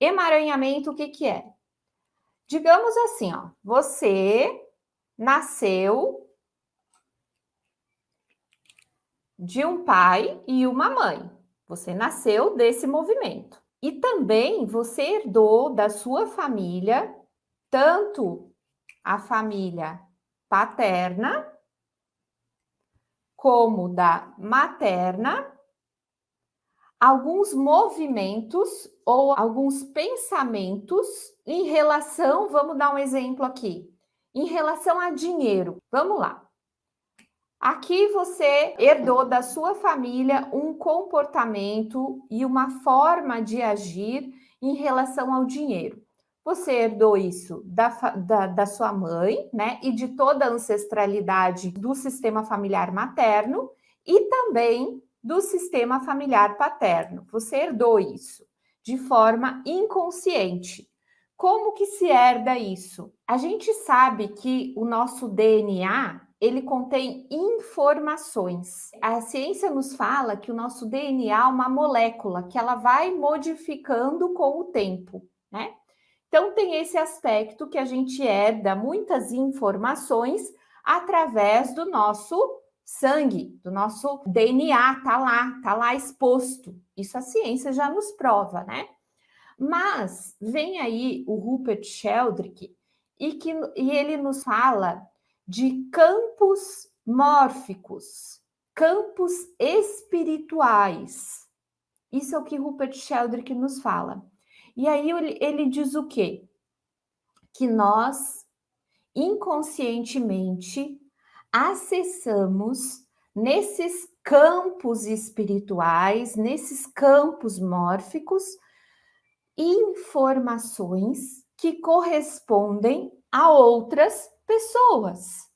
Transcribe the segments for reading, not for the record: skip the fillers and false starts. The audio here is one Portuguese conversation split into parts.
Emaranhamento, o que que é? Digamos assim, ó, você nasceu de um pai e uma mãe. Você nasceu desse movimento. E também você herdou da sua família, tanto a família paterna como da materna, alguns movimentos ou alguns pensamentos em relação, vamos dar um exemplo aqui, em relação a dinheiro. Vamos lá. Aqui você herdou da sua família um comportamento e uma forma de agir em relação ao dinheiro. Você herdou isso da sua mãe, né? E de toda a ancestralidade do sistema familiar materno e também do sistema familiar paterno. Você herdou isso de forma inconsciente. Como que se herda isso? A gente sabe que o nosso DNA ele contém informações. A ciência nos fala que o nosso DNA é uma molécula que ela vai modificando com o tempo, né? Então tem esse aspecto que a gente herda muitas informações através do nosso sangue, do nosso DNA, tá lá exposto. Isso a ciência já nos prova, né? Mas vem aí o Rupert Sheldrake e ele nos fala de campos mórficos, campos espirituais. Isso é o que Rupert Sheldrake nos fala. E aí ele diz o quê? Que nós inconscientemente acessamos nesses campos espirituais, nesses campos mórficos, informações que correspondem a outras pessoas.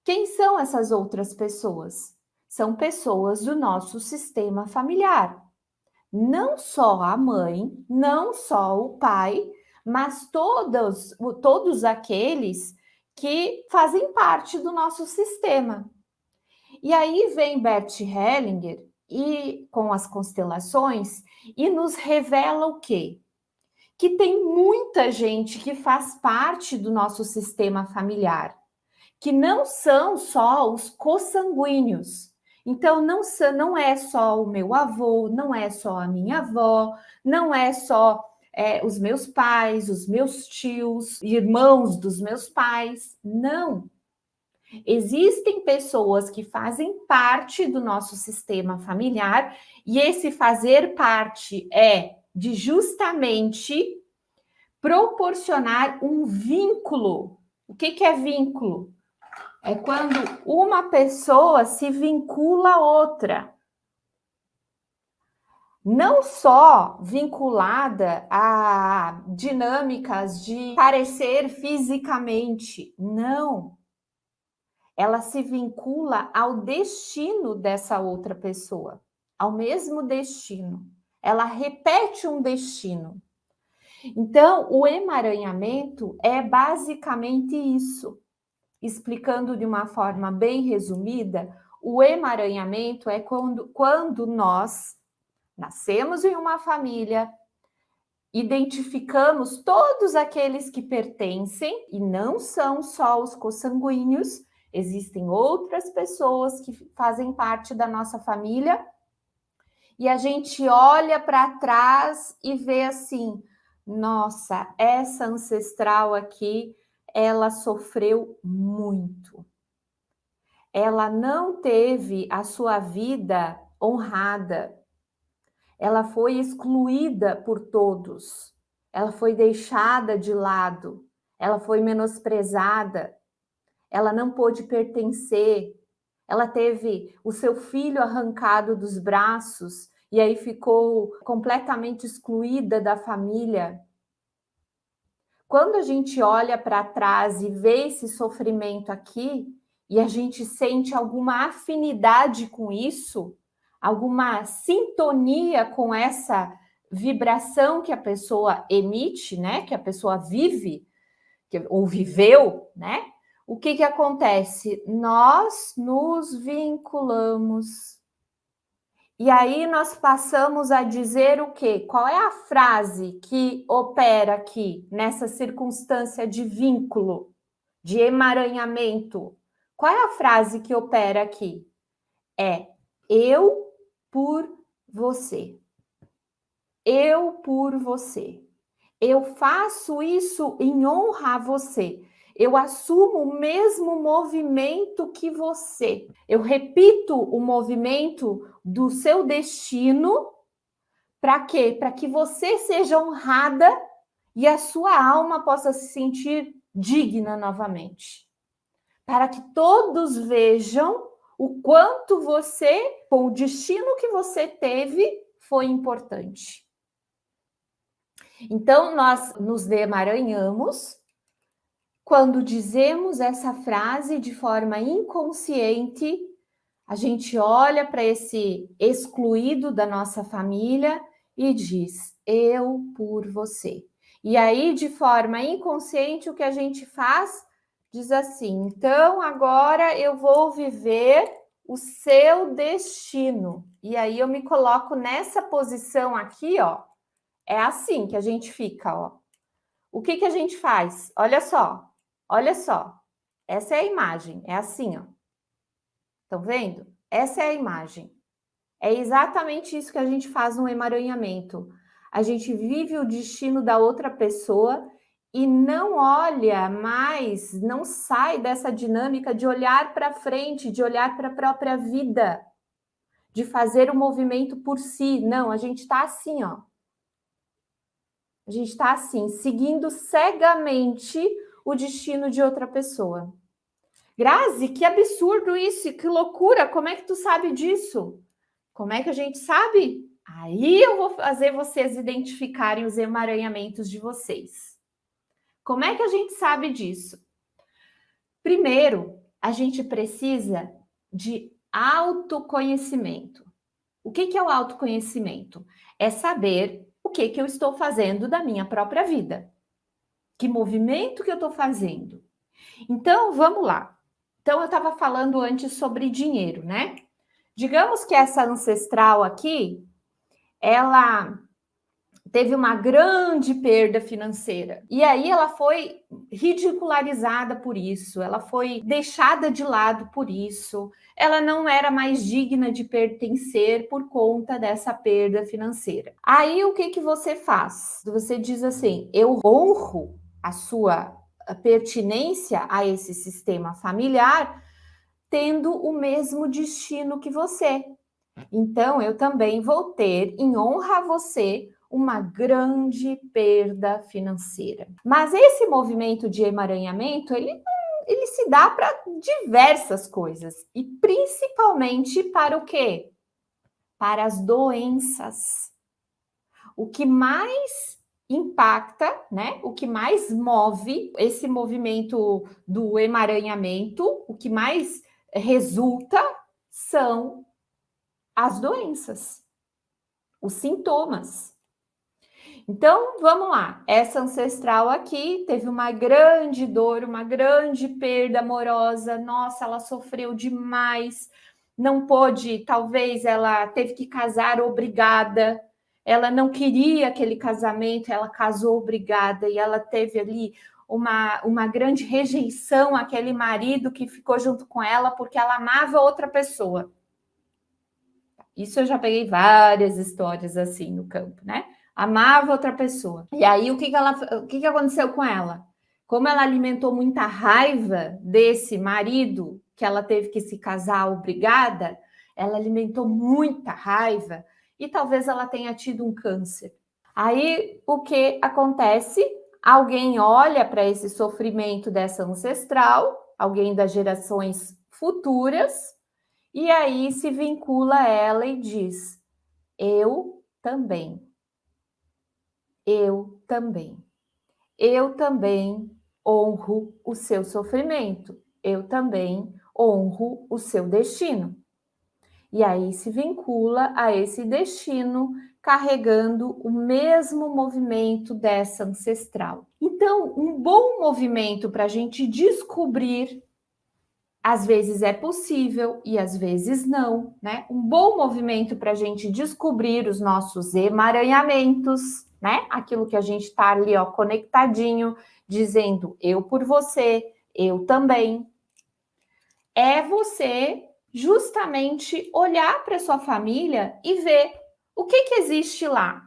Quem são essas outras pessoas? São pessoas do nosso sistema familiar. Não só a mãe, não só o pai, mas todos aqueles que fazem parte do nosso sistema. E aí vem Bert Hellinger e com as constelações e nos revela o quê? Que tem muita gente que faz parte do nosso sistema familiar, que não são só os consanguíneos. Então, não é só o meu avô, não é só a minha avó, não é só os meus pais, os meus tios, irmãos dos meus pais. Não. Existem pessoas que fazem parte do nosso sistema familiar e esse fazer parte é de justamente proporcionar um vínculo. O que é vínculo? É quando uma pessoa se vincula a outra. Não só vinculada a dinâmicas de parecer fisicamente, não. Ela se vincula ao destino dessa outra pessoa, ao mesmo destino. Ela repete um destino. Então, o emaranhamento é basicamente isso. Explicando de uma forma bem resumida, o emaranhamento é quando nós nascemos em uma família, identificamos todos aqueles que pertencem, e não são só os consanguíneos, existem outras pessoas que fazem parte da nossa família, e a gente olha para trás e vê assim, nossa, essa ancestral aqui, ela sofreu muito. Ela não teve a sua vida honrada. Ela foi excluída por todos. Ela foi deixada de lado. Ela foi menosprezada. Ela não pôde pertencer. Ela teve o seu filho arrancado dos braços e aí ficou completamente excluída da família. Quando a gente olha para trás e vê esse sofrimento aqui, e a gente sente alguma afinidade com isso, alguma sintonia com essa vibração que a pessoa emite, né? Que a pessoa vive, ou viveu, né? O que acontece? Nós nos vinculamos E aí nós passamos a dizer o quê? Qual é a frase que opera aqui nessa circunstância de vínculo, de emaranhamento? Qual é a frase que opera aqui? É eu por você. Eu por você. Eu faço isso em honra a você. Eu assumo o mesmo movimento que você. Eu repito o movimento do seu destino. Para quê? Para que você seja honrada e a sua alma possa se sentir digna novamente. Para que todos vejam o quanto você, com o destino que você teve, foi importante. Então, nós nos emaranhamos quando dizemos essa frase de forma inconsciente. A gente olha para esse excluído da nossa família e diz: eu por você. E aí, de forma inconsciente, o que a gente faz? Diz assim: então agora eu vou viver o seu destino. E aí eu me coloco nessa posição aqui, ó. É assim que a gente fica, ó. O que a gente faz? Olha só, olha só. Essa é a imagem, é assim, ó. Estão vendo? Essa é a imagem. É exatamente isso que a gente faz no emaranhamento. A gente vive o destino da outra pessoa e não olha mais, não sai dessa dinâmica de olhar para frente, de olhar para a própria vida, de fazer o movimento por si. Não, a gente está assim, ó. A gente está assim, seguindo cegamente o destino de outra pessoa. Grazi, que absurdo isso, que loucura, como é que tu sabe disso? Como é que a gente sabe? Aí eu vou fazer vocês identificarem os emaranhamentos de vocês. Como é que a gente sabe disso? Primeiro, a gente precisa de autoconhecimento. O que é o autoconhecimento? É saber o que eu estou fazendo da minha própria vida. Que movimento que eu estou fazendo? Então, vamos lá. Então, eu estava falando antes sobre dinheiro, né? Digamos que essa ancestral aqui, ela teve uma grande perda financeira. E aí ela foi ridicularizada por isso, ela foi deixada de lado por isso, ela não era mais digna de pertencer por conta dessa perda financeira. Aí o que você faz? Você diz assim: eu honro a sua pertinência a esse sistema familiar, tendo o mesmo destino que você. Então, eu também vou ter, em honra a você, uma grande perda financeira. Mas esse movimento de emaranhamento, ele se dá para diversas coisas. E principalmente para o quê? Para as doenças. O que mais impacta, né? O que mais move esse movimento do emaranhamento, o que mais resulta são as doenças, os sintomas. Então, vamos lá. Essa ancestral aqui teve uma grande dor, uma grande perda amorosa. Nossa, ela sofreu demais. Não pôde, talvez ela teve que casar obrigada. Ela não queria aquele casamento, ela casou obrigada e ela teve ali uma grande rejeição àquele marido que ficou junto com ela porque ela amava outra pessoa. Isso eu já peguei várias histórias assim no campo, né? Amava outra pessoa. E aí o que aconteceu com ela? Como ela alimentou muita raiva desse marido que ela teve que se casar obrigada, ela alimentou muita raiva e talvez ela tenha tido um câncer. Aí o que acontece? Alguém olha para esse sofrimento dessa ancestral, alguém das gerações futuras, e aí se vincula a ela e diz: eu também. Eu também. Eu também honro o seu sofrimento. Eu também honro o seu destino. E aí se vincula a esse destino, carregando o mesmo movimento dessa ancestral. Então, um bom movimento para a gente descobrir Às vezes é possível e às vezes não, né? Um bom movimento para a gente descobrir os nossos emaranhamentos, né? Aquilo que a gente está ali, ó, conectadinho, dizendo eu por você, eu também. É você justamente olhar para sua família e ver o que existe lá.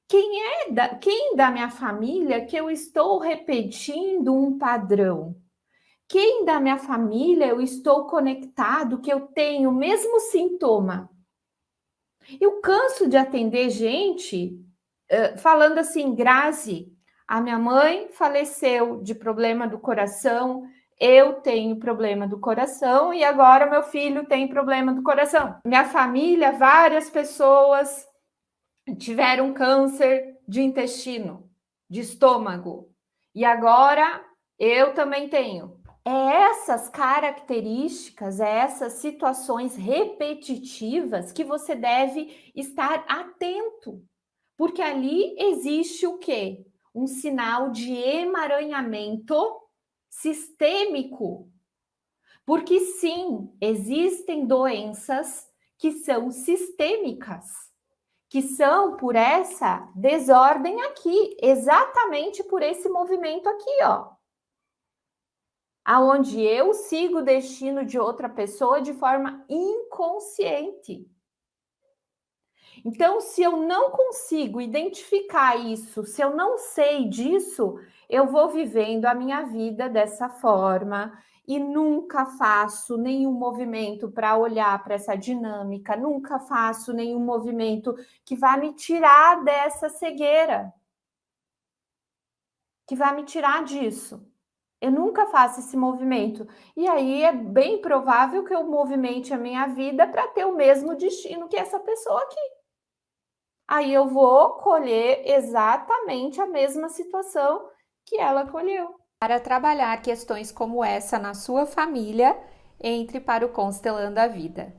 Quem da minha família que eu estou repetindo um padrão? Quem da minha família eu estou conectado, que eu tenho o mesmo sintoma? Eu canso de atender gente falando assim, Grazi, a minha mãe faleceu de problema do coração, eu tenho problema do coração e agora meu filho tem problema do coração. Minha família, várias pessoas tiveram câncer de intestino, de estômago, e agora eu também tenho. É essas características, essas situações repetitivas que você deve estar atento, porque ali existe o quê? Um sinal de emaranhamento sistêmico. Porque sim, existem doenças que são sistêmicas, que são por essa desordem aqui, exatamente por esse movimento aqui, ó. Aonde eu sigo o destino de outra pessoa de forma inconsciente. Então, se eu não consigo identificar isso, se eu não sei disso, eu vou vivendo a minha vida dessa forma e nunca faço nenhum movimento para olhar para essa dinâmica, nunca faço nenhum movimento que vá me tirar dessa cegueira, que vá me tirar disso. Eu nunca faço esse movimento. E aí é bem provável que eu movimente a minha vida para ter o mesmo destino que essa pessoa aqui. Aí eu vou colher exatamente a mesma situação que ela colheu. Para trabalhar questões como essa na sua família, entre para o Constelando a Vida.